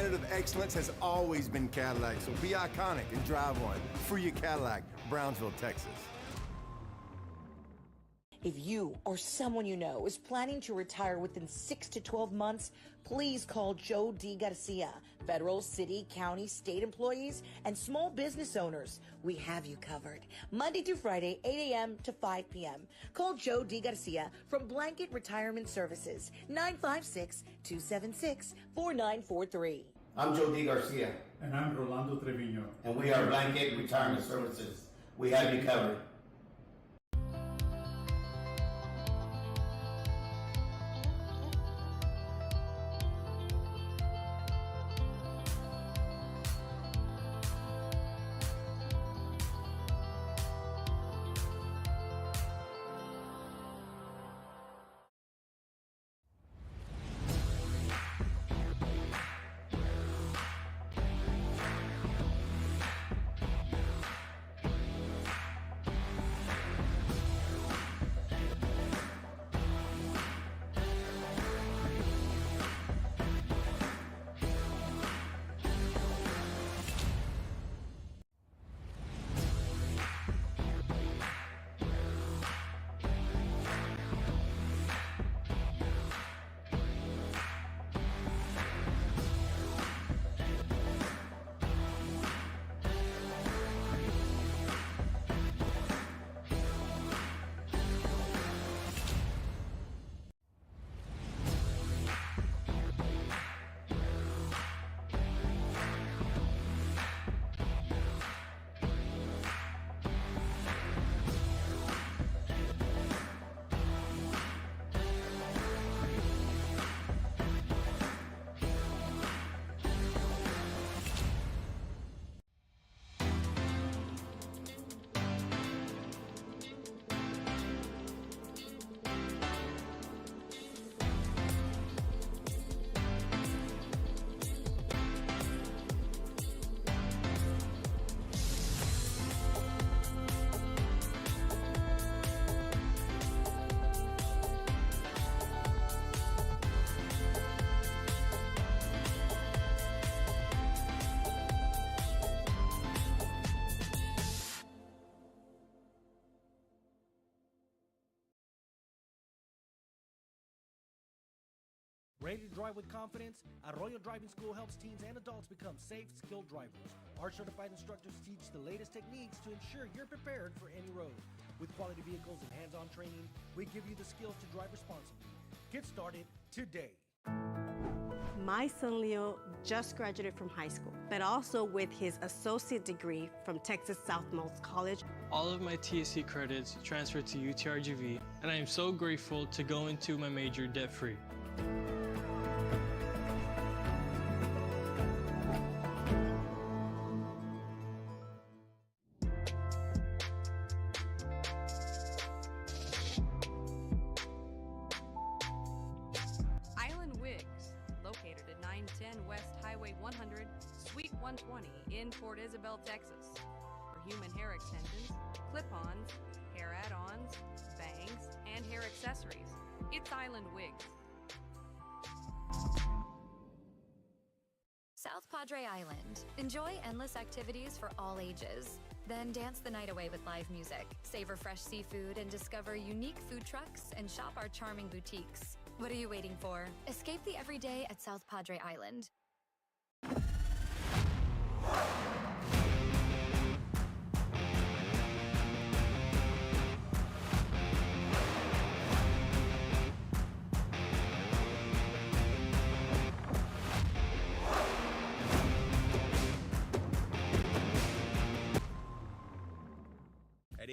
standard of excellence has always been Cadillac, so be iconic and drive one. Free your Cadillac, Brownsville, Texas. If you or someone you know is planning to retire within 6 to 12 months, please call Joe D. Garcia. Federal, city, county, state employees, and small business owners, we have you covered. Monday through Friday, 8 a.m. to 5 p.m. Call Joe D. Garcia from Blanket Retirement Services, 956-276-4943. I'm Joe D. Garcia. And I'm Rolando Trevino. And we are Blanket Retirement Services. We have you covered. Ready to drive with confidence? Arroyo Driving School helps teens and adults become safe, skilled drivers. Our certified instructors teach the latest techniques to ensure you're prepared for any road. With quality vehicles and hands-on training, we give you the skills to drive responsibly. Get started today. My son Leo just graduated from high school, but also with his associate degree from Texas Southmost College. All of my TSC credits transferred to UTRGV, and I am so grateful to go into my major debt-free. In Port Isabel, Texas. For human hair extensions, clip-ons, hair add-ons, bangs, and hair accessories, it's Island Wigs. South Padre Island. Enjoy endless activities for all ages. Then dance the night away with live music. Savor fresh seafood and discover unique food trucks and shop our charming boutiques. What are you waiting for? Escape the everyday at South Padre Island. At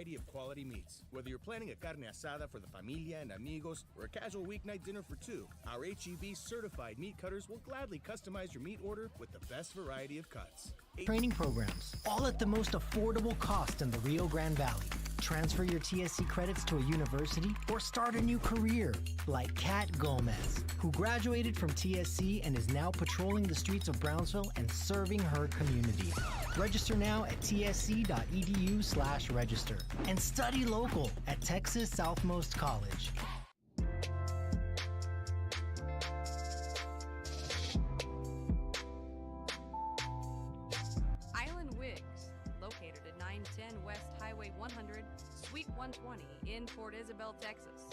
variety of quality meats. Whether you're planning a carne asada for the familia and amigos or a casual weeknight dinner for two, our HEB certified meat cutters will gladly customize your meat order with the best variety of cuts. Training programs, all at the most affordable cost in the Rio Grande Valley. Transfer your TSC credits to a university or start a new career, like Kat Gomez, who graduated from TSC and is now patrolling the streets of Brownsville and serving her community. Register now at tsc.edu/register and study local at Texas Southmost College. I-10 West Highway 100, Suite 120 in Port Isabel, Texas.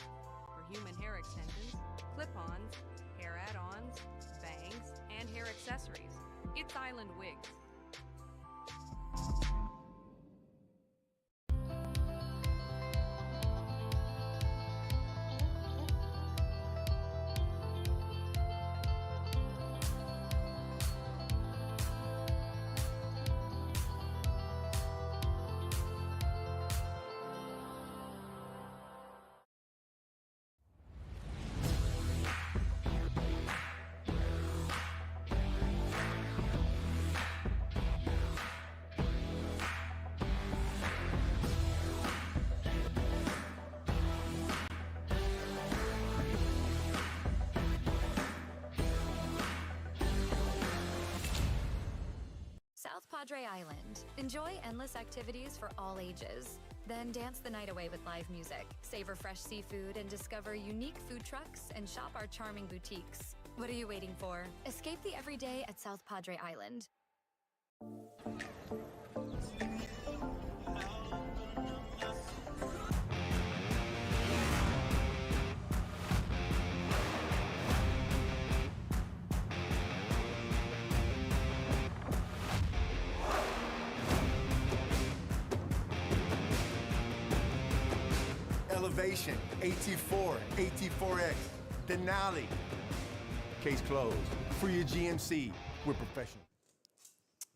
For human hair extensions, clip-ons, hair add-ons, bangs, and hair accessories, it's Island Wigs. South Padre Island. Enjoy endless activities for all ages. Then dance the night away with live music, savor fresh seafood, and discover unique food trucks and shop our charming boutiques. What are you waiting for? Escape the everyday at South Padre Island. Elevation, AT4, AT4X, Denali. Case closed. For your GMC, we're professional.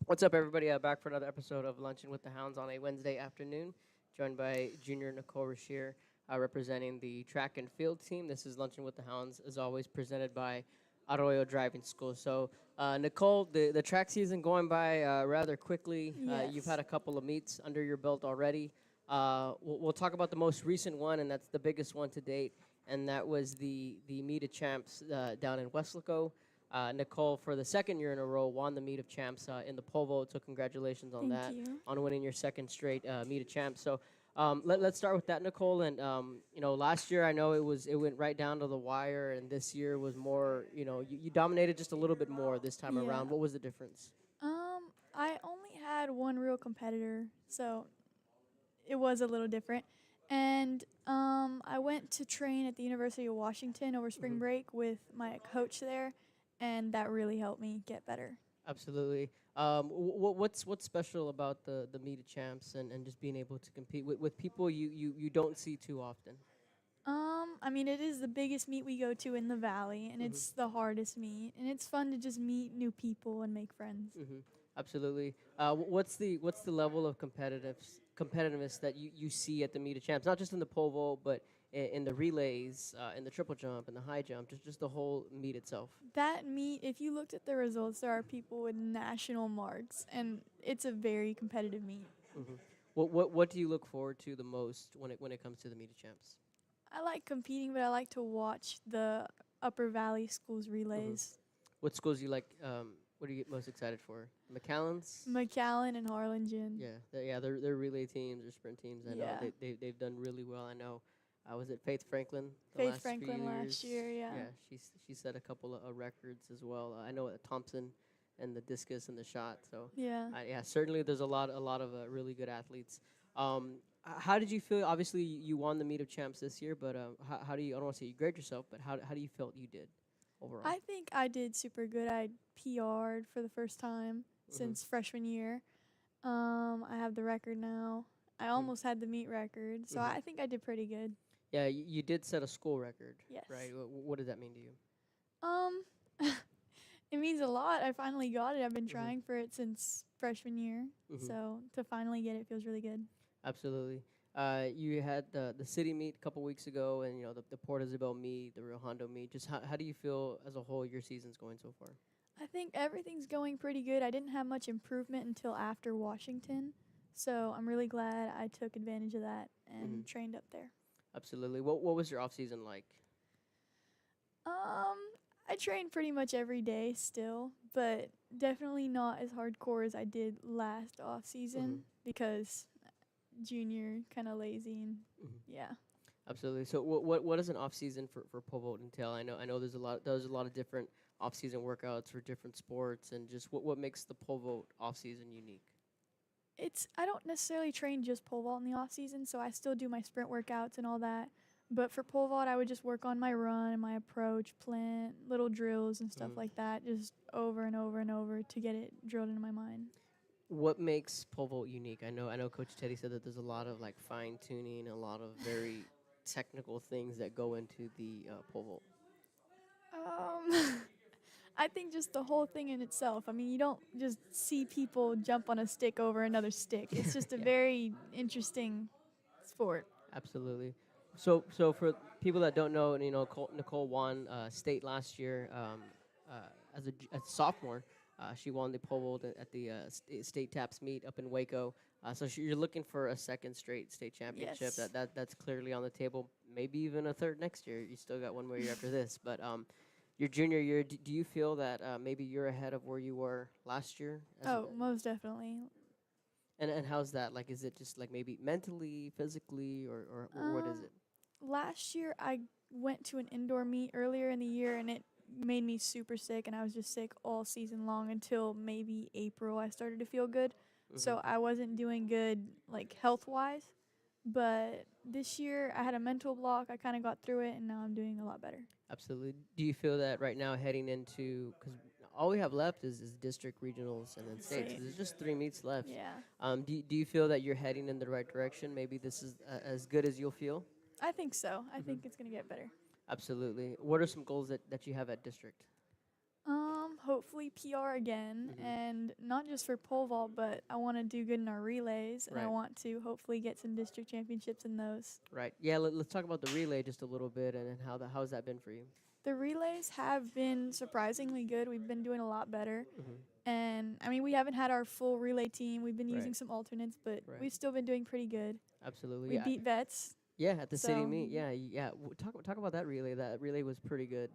What's up, everybody? Back for another episode of Lunchin with the Hounds on a Wednesday afternoon, joined by junior Nicole Rashier, representing the track and field team. This is Lunchin with the Hounds, as always, presented by Arroyo Driving School. So, Nicole, the track season going by rather quickly. Yes. You've had a couple of meets under your belt already. We'll talk about the most recent one, and that's the biggest one to date, and that was the Meet of Champs down in Weslaco. Nicole, for the second year in a row, won the Meet of Champs in the pole vault, so congratulations on Thank that, you. on winning your second straight Meet of Champs. So let's start with that, Nicole. And last year I know it went right down to the wire, and this year was more. You dominated just a little bit more this time Yeah. around. What was the difference? I only had one real competitor, so it was a little different. And I went to train at the University of Washington over spring break with my coach there, and that really helped me get better. Absolutely. What's special about the Meet of Champs and just being able to compete with people you don't see too often? I mean, it is the biggest meet we go to in the valley, and it's the hardest meet, and it's fun to just meet new people and make friends. Absolutely. What's the level of competitiveness that you see at the Meet of Champs? Not just in the pole vault, but in the relays, in the triple jump, in the high jump, just the whole meet itself. That meet, if you looked at the results, there are people with national marks, and it's a very competitive meet. What do you look forward to the most when it comes to the Meet of Champs? I like competing, but I like to watch the Upper Valley schools relays. What schools you like? What do you get most excited for? McAllen's? McAllen and Harlingen. They're relay teams or sprint teams. I know they've done really well. I know. Was it Faith Franklin? Faith Franklin last year, yeah. Yeah, she set a couple of records as well. I know Thompson and the discus and the shot. So yeah, certainly there's a lot of really good athletes. How did you feel? Obviously, you won the Meet of Champs this year, but how do you? I don't want to say you grade yourself, but how do you feel you did overall? I think I did super good. I PR'd for the first time since freshman year. I have the record now. I almost had the meet record, so I think I did pretty good. Yeah, you did set a school record. Yes. Right. What does that mean to you? It means a lot. I finally got it. I've been trying for it since freshman year, so to finally get it feels really good. Absolutely. You had the city meet a couple weeks ago, and the Port Isabel meet, the Rio Hondo meet. Just how do you feel as a whole your season's going so far? I think everything's going pretty good. I didn't have much improvement until after Washington, so I'm really glad I took advantage of that and trained up there. Absolutely. What was your off season like? I train pretty much every day still, but definitely not as hardcore as I did last off season because junior kind of lazy and yeah. Absolutely. So what does an off season for pole vault entail? I know there's a lot of different off season workouts for different sports, and just what makes the pole vault off season unique? I don't necessarily train just pole vault in the off season, so I still do my sprint workouts and all that. But for pole vault, I would just work on my run, my approach, plant, little drills and stuff like that, just over and over and over to get it drilled into my mind. What makes pole vault unique? I know Coach Teddy said that there's a lot of like fine tuning, a lot of very technical things that go into the pole vault. I think just the whole thing in itself. I mean, you don't just see people jump on a stick over another stick. It's just a very interesting sport. Absolutely. So for people that don't know, Nicole won state last year as a sophomore. She won the pole vault at the state taps meet up in Waco. So you're looking for a second straight state championship. Yes. That's clearly on the table. Maybe even a third next year. You still got one more year after this. But your junior year, do you feel that maybe you're ahead of where you were last year? Most definitely. And how's that? Like, is it just like maybe mentally, physically, or what is it? Last year, I went to an indoor meet earlier in the year, and it made me super sick, and I was just sick all season long until maybe April. I started to feel good, so I wasn't doing good, like, health-wise. But this year, I had a mental block. I kind of got through it, and now I'm doing a lot better. Absolutely. Do you feel that right now heading into, because all we have left is district, regionals, and then states. So there's just 3 meets left. Yeah. Do you feel that you're heading in the right direction? Maybe this is as good as you'll feel? I think so. I think it's going to get better. Absolutely. What are some goals that you have at district? Hopefully PR again, and not just for pole vault, but I want to do good in our relays, and I want to hopefully get some district championships in those. Right. Yeah, let's talk about the relay just a little bit, and how's that been for you? The relays have been surprisingly good. We've been doing a lot better. And, I mean, we haven't had our full relay team. We've been using some alternates, but we've still been doing pretty good. Absolutely. We beat vets. Yeah, at the city meet. Yeah. Talk about that relay. That relay was pretty good.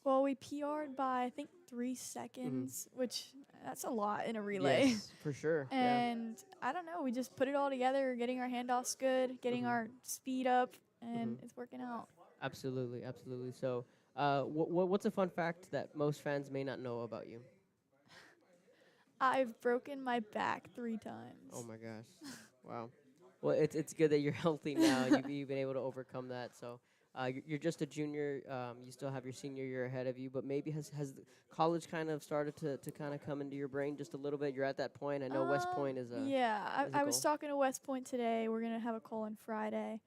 Well, we PR'd by, I think, 3 seconds, which that's a lot in a relay. Yes, for sure. And I don't know, we just put it all together, getting our handoffs good, getting our speed up, and it's working out. Absolutely, absolutely. So what's a fun fact that most fans may not know about you? I've broken my back 3 times. Oh, my gosh. Wow. Well, it's good that you're healthy now. You've been able to overcome that. So you're just a junior. You still have your senior year ahead of you, but maybe has college kind of started to kind of come into your brain just a little bit? You're at that point. I know West Point is a I was talking to West Point today. We're going to have a call on Friday,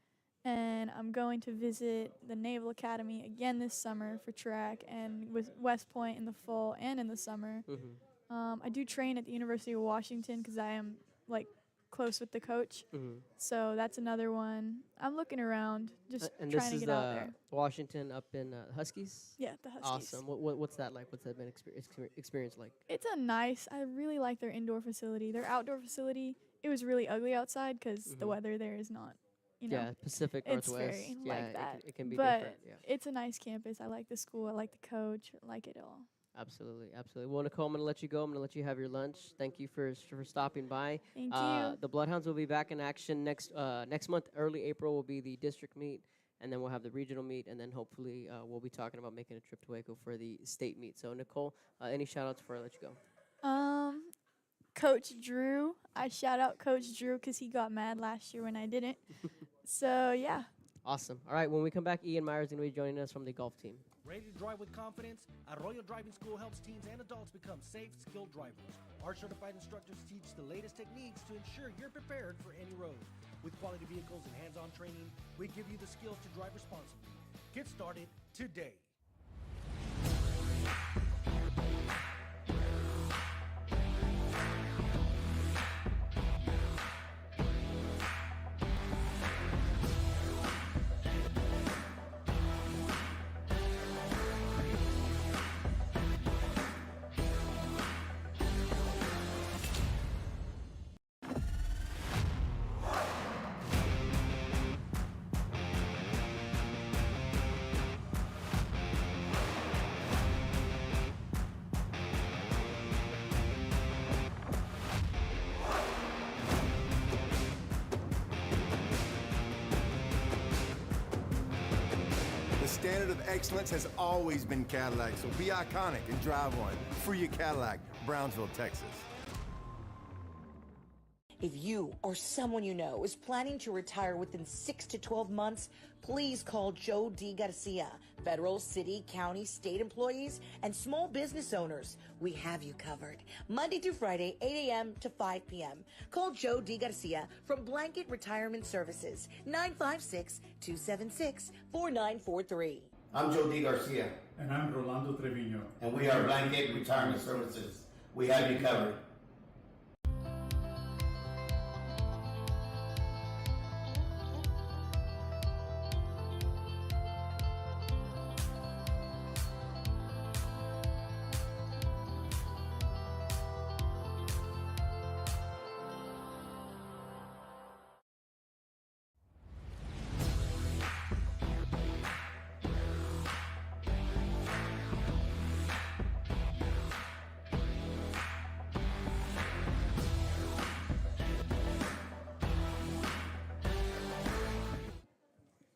and I'm going to visit the Naval Academy again this summer for track, and with West Point in the fall and in the summer. I do train at the University of Washington because I am, like, close with the coach. So that's another one. I'm looking around, just trying to get out there. Washington up in Huskies? Yeah, the Huskies. Awesome. What's that like? What's that been experience like? It's I really like their indoor facility. Their outdoor facility, it was really ugly outside because the weather there is not, Yeah, Pacific it's Northwest. very Yeah, like that. It can be but different. Yeah. it's a nice campus. I like the school. I like the coach. I like it all. Absolutely, absolutely. Well, Nicole, I'm going to let you go. I'm going to let you have your lunch. Thank you for stopping by. Thank you. The Bloodhounds will be back in action next month. Early April will be the district meet, and then we'll have the regional meet, and then hopefully we'll be talking about making a trip to Waco for the state meet. So, Nicole, any shout-outs before I let you go? Coach Drew. I shout out Coach Drew because he got mad last year when I didn't. So, yeah. Awesome. All right, when we come back, Ian Myers is going to be joining us from the golf team. Ready to drive with confidence? Arroyo Driving School helps teens and adults become safe, skilled drivers. Our certified instructors teach the latest techniques to ensure you're prepared for any road. With quality vehicles and hands-on training, we give you the skills to drive responsibly. Get started today. The standard of excellence has always been Cadillac, so be iconic and drive one. Free your Cadillac, Brownsville, Texas. If you or someone you know is planning to retire within 6 to 12 months, please call Joe D. Garcia. Federal, city, county, state employees, and small business owners, we have you covered. Monday through Friday, 8 a.m. to 5 p.m. Call Joe D. Garcia from Blanket Retirement Services, 956-276-4943. I'm Joe D. Garcia. And I'm Rolando Trevino. And we are Blanket Retirement Services. We have you covered.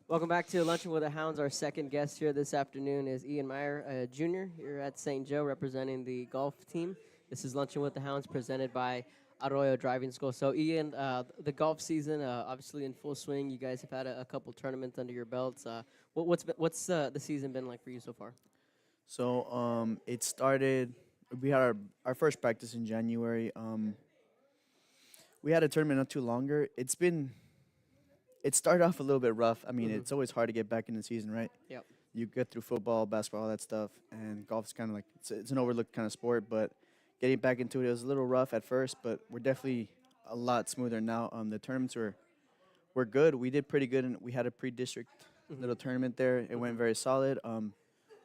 Welcome back to Lunchin with the Hounds. Our second guest here this afternoon is Ian Meyer, Jr. here at St. Joe representing the golf team. This is Lunchin with the Hounds presented by Arroyo Driving School. So, Ian, the golf season obviously in full swing. You guys have had a couple tournaments under your belts. What's the season been like for you so far? So it started. We had our first practice in January. We had a tournament not too longer. It started off a little bit rough. I mean, it's always hard to get back in the season, right? Yep. You get through football, basketball, all that stuff, and golf's kind of like it's an overlooked kind of sport. But getting back into it was a little rough at first, but we're definitely a lot smoother now. The tournaments were good. We did pretty good, and we had a pre-district little tournament there. It went very solid.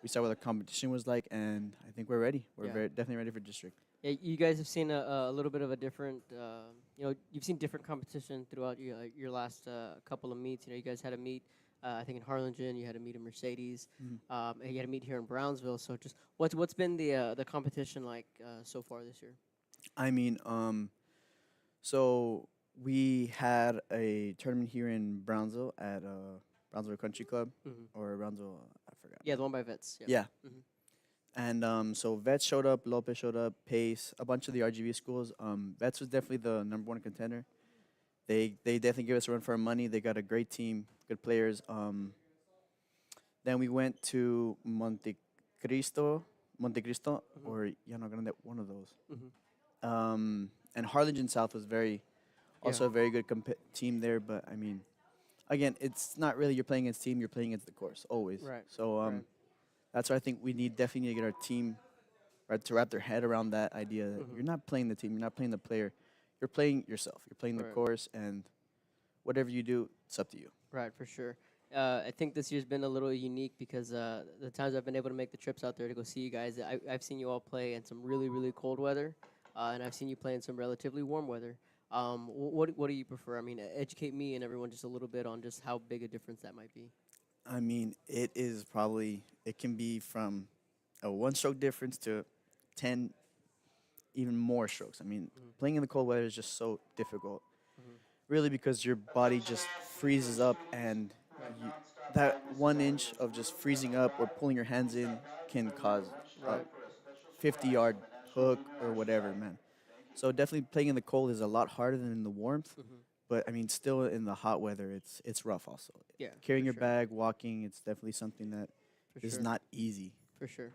We saw what the competition was like, and I think we're ready. We're definitely ready for district. Yeah, you guys have seen a little bit of a different, you've seen different competition throughout your last couple of meets. You guys had a meet, I think in Harlingen. You had a meet in Mercedes. And you had a meet here in Brownsville. So, just what's been the competition like so far this year? I mean, so we had a tournament here in Brownsville at Brownsville Country Club or Brownsville, I forgot. Yeah, the one by Vets. Yeah. And so Vets showed up, Lopez showed up, Pace, a bunch of the RGV schools. Vets was definitely the number one contender. They definitely gave us a run for our money. They got a great team, good players. Then we went to Monte Cristo, or Llano Grande, one of those. And Harlingen South was also a very good team there. But I mean, again, it's not really you're playing against team, you're playing against the course always. Right. So that's why I think we definitely need to get our team to wrap their head around that idea that you're not playing the team, you're not playing the player, you're playing yourself, you're playing the course, and whatever you do, it's up to you. Right, for sure. I think this year's been a little unique because the times I've been able to make the trips out there to go see you guys, I've seen you all play in some really, really cold weather, and I've seen you play in some relatively warm weather. What do you prefer? I mean, educate me and everyone just a little bit on just how big a difference that might be. I mean, it can be from a one-stroke difference to 10 even more strokes. I mean, playing in the cold weather is just so difficult, really, because your body just freezes up, and that 1 inch of just freezing up or pulling your hands in can cause a 50-yard hook or whatever, man. So definitely playing in the cold is a lot harder than in the warmth. But, I mean, still in the hot weather, it's rough also. Yeah, carrying your bag, walking, it's definitely something that is not easy. For sure.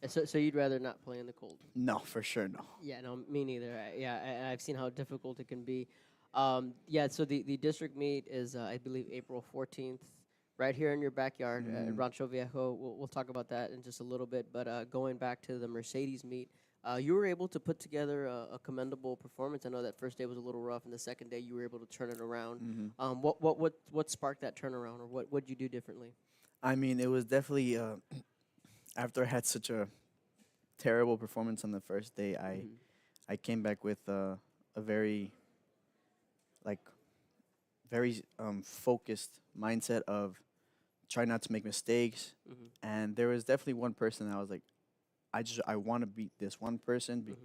So you'd rather not play in the cold? No, for sure, no. Yeah, no, me neither. I've seen how difficult it can be. So the district meet is, I believe, April 14th, right here in your backyard at Rancho Viejo. We'll talk about that in just a little bit. But going back to the Mercedes meet, you were able to put together a commendable performance. I know that first day was a little rough, and the second day you were able to turn it around. What sparked that turnaround, or what did you do differently? I mean, it was definitely after I had such a terrible performance on the first day, I came back with a very focused mindset of trying not to make mistakes. And there was definitely one person that I was like, I want to beat this one person.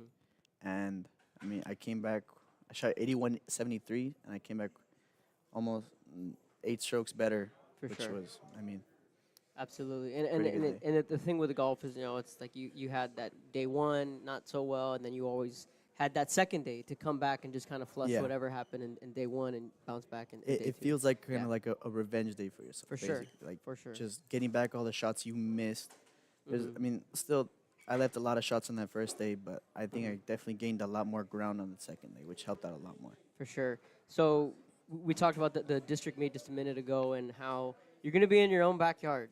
And, I mean, I came back, I shot 81.73, and I came back almost 8 strokes better, which was, I mean. Absolutely. And the thing with the golf is, it's like you had that day one not so well, and then you always had that second day to come back and just kind of flush Yeah. whatever happened in day one and bounce back in day It two. feels like kind Yeah. of like a revenge day for yourself. For sure. basically. Like For sure. just getting back all the shots you missed. Mhm. I mean, still, I left a lot of shots on that first day, but I think Mhm. I definitely gained a lot more ground on the second day, which helped out a lot more. For sure. So we talked about the district meet just a minute ago and how you're going to be in your own backyard,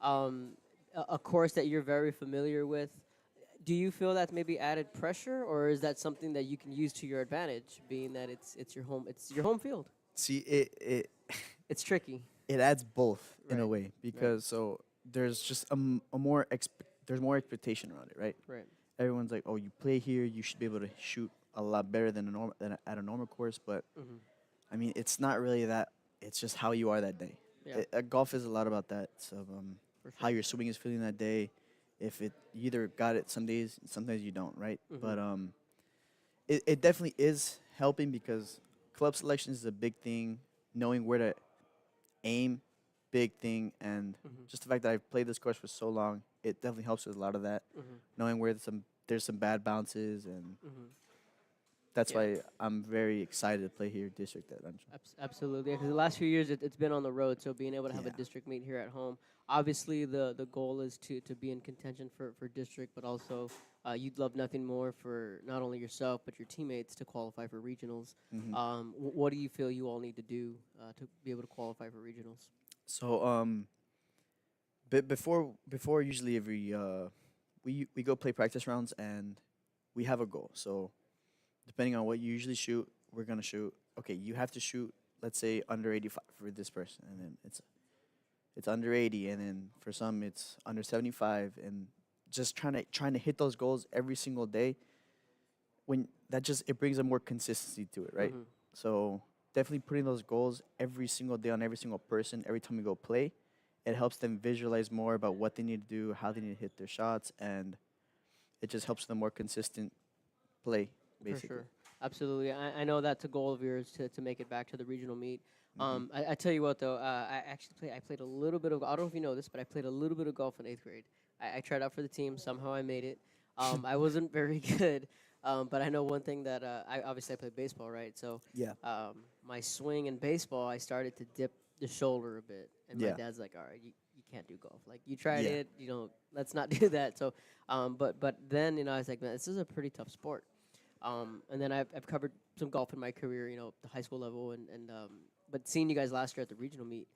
a course that you're very familiar with. Do you feel that's maybe added pressure, or is that something that you can use to your advantage, being that it's your home field? See, it It's tricky. it adds both in a Right. way because so there's just a more there's more expectation around it, right? Right. Everyone's like, oh, you play here, you should be able to shoot a lot better than at a normal course, but Mhm. I mean, it's not really that. It's just how you are that day. Yeah. Golf is a lot about that. So For how sure. your swing is feeling that day. If you either got it some days, sometimes you don't, right? Mhm. But it definitely is helping because club selection is a big thing. Knowing where to aim, big thing, and Mhm. just the fact that I've played this course for so long, it definitely helps with a lot of that. Mhm. Knowing where there's some bad bounces, and Mhm. that's Yeah. why I'm very excited to play here district at Lunchin. Absolutely, because the last few years it's been on the road, so being able to have a Yeah. district meet here at home. Obviously, the goal is to be in contention for district, but also you'd love nothing more for not only yourself but your teammates to qualify for regionals. Mhm. What do you feel you all need to do to be able to qualify for regionals? So before usually every we go play practice rounds and we have a goal. So depending on what you usually shoot, we're gonna shoot. Okay, you have to shoot, let's say under 85 for this person, and then it's under 80, and then for some it's under 75, and just trying to hit those goals every single day. When that just it brings a more consistency to it, right? Mhm. So definitely putting those goals every single day on every single person, every time we go play, it helps them visualize more about what they need to do, how they need to hit their shots, and it just helps them more consistent play, basically. For sure. Absolutely. I know that's a goal of yours to make it back to the regional meet. Mhm. I tell you what, though, I played a little bit of, I don't know if you know this, but I played a little bit of golf in 8th grade. I tried out for the team. Somehow I made it. I wasn't very good, but I know one thing that I obviously I played baseball, right? So Yeah. my swing in baseball, I started to dip the shoulder a bit. And my Yeah. dad's like, all right, you can't do golf. Like, you tried Yeah. it, let's not do that. So, but then, I was like, man, this is a pretty tough sport. And then I've covered some golf in my career, the high school level, but seeing you guys last year at the regional meet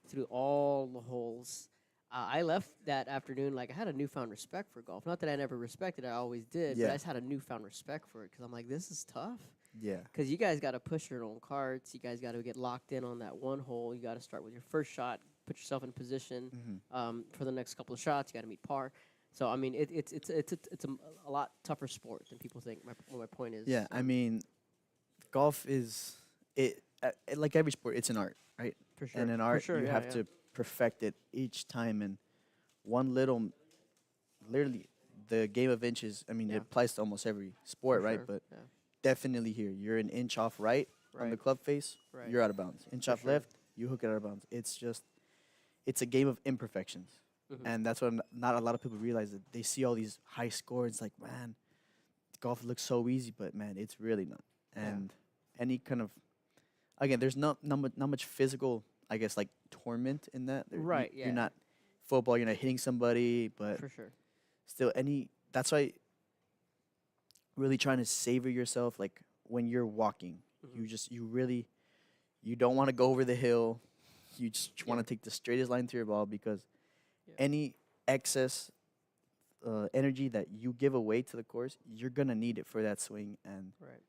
through all the holes, I left that afternoon like I had a newfound respect for golf. Not that I never respected it, I always did, but Yeah. I just had a newfound respect for it because I'm like, this is tough. Yeah. Because you guys got to push your own carts. You guys got to get locked in on that one hole. You got to start with your first shot, put yourself in position for the next couple of shots. You got to meet par. So I mean, it's a lot tougher sport than people think. My point is. Yeah, I mean, golf is like every sport. It's an art, right? For sure. And an For art, sure, you yeah, have yeah. to perfect it each time. And one literally, the game of inches. I mean, Yeah. it applies to almost every sport, For right? sure, But yeah. definitely here, you're an inch off right on the Right. club face, Right. you're out of bounds. Inch For off sure. left, you hook it out of bounds. It's a game of imperfections. Mhm. And that's what not a lot of people realize, that they see all these high scores. It's like, man, golf looks so easy, but man, it's really not. Yeah. And any kind of, again, there's not much physical, I guess, like torment in that. Right, yeah. You're not football. You're not hitting somebody, but For sure. still, that's why really trying to savor yourself, like when you're walking, Mhm. you don't want to go over the hill. You just want Yeah. to take the straightest line to your ball, because Yeah. any excess energy that you give away to the course, you're gonna need it for that swing. And Right.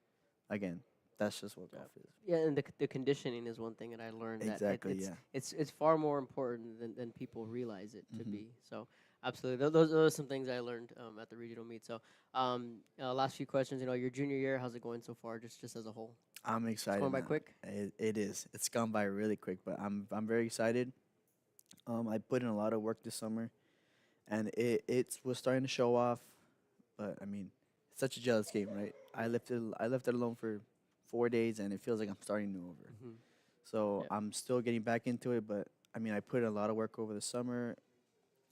again, that's just what golf is. Yeah, and the conditioning is one thing that I learned. Exactly, That yeah. it's far more important than people realize it to Mhm. be. So absolutely, those are some things I learned at the regional meet. So last few questions. Your junior year, how's it going so far? Just as a whole. I'm excited. going by man. quick? It is. It's gone by really quick, but I'm very excited. I put in a lot of work this summer, and it was starting to show off. But I mean, it's such a jealous game, right? I left it alone for 4 days, and it feels like I'm starting new over. Mhm. So Yep. I'm still getting back into it, but I mean, I put in a lot of work over the summer.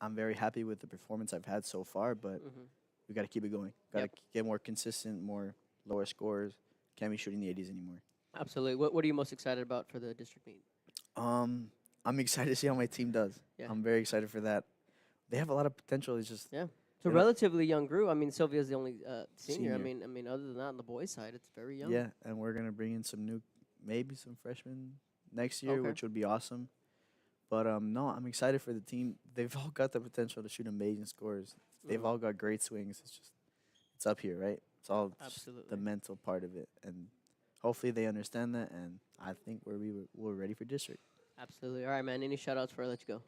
I'm very happy with the performance I've had so far, but Mhm. we got to keep it going. Got to Yep. get more consistent, more lower scores. Can't be shooting the 80s anymore. Absolutely. What are you most excited about for the district meet? I'm excited to see how my team does. Yeah. I'm very excited for that. They have a lot of potential. It's just Yeah. It's you a know, relatively young group. I mean, Sylvia's the only senior. Senior. I mean, other than that, on the boys' side, it's very young. yeah, and we're gonna bring in maybe some freshmen next year, Okay. which would be awesome. But no, I'm excited for the team. They've all got the potential to shoot amazing scores. They've all got great swings. It's up here, right? It's all just the Absolutely. mental part of it, and hopefully they understand that. And I think we're ready for district. Absolutely. All right, man. Any shout outs before I let you go?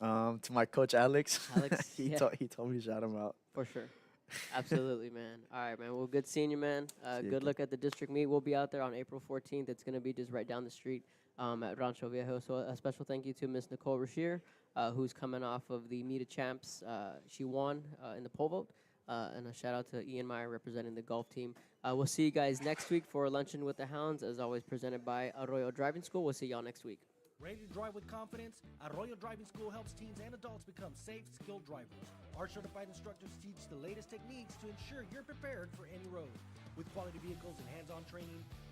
To my coach Alex, Alex, he yeah. told me to shout him out. For sure. Absolutely, man. All right, man. Well, good seeing you, man. See you Good again. luck at the district meet. We'll be out there on April 14th. It's going to be just right down the street at Rancho Viejo. So a special thank you to Miss Nicole Rashier, who's coming off of the Meet of Champs. She won in the pole vote. And a shout out to Ian Meyer representing the golf team. We'll see you guys next week for Luncheon with the Hounds, as always presented by Arroyo Driving School. We'll see y'all next week. Ready to drive with confidence? Arroyo Driving School helps teens and adults become safe, skilled drivers. Our certified instructors teach the latest techniques to ensure you're prepared for any road. With quality vehicles and hands-on training, we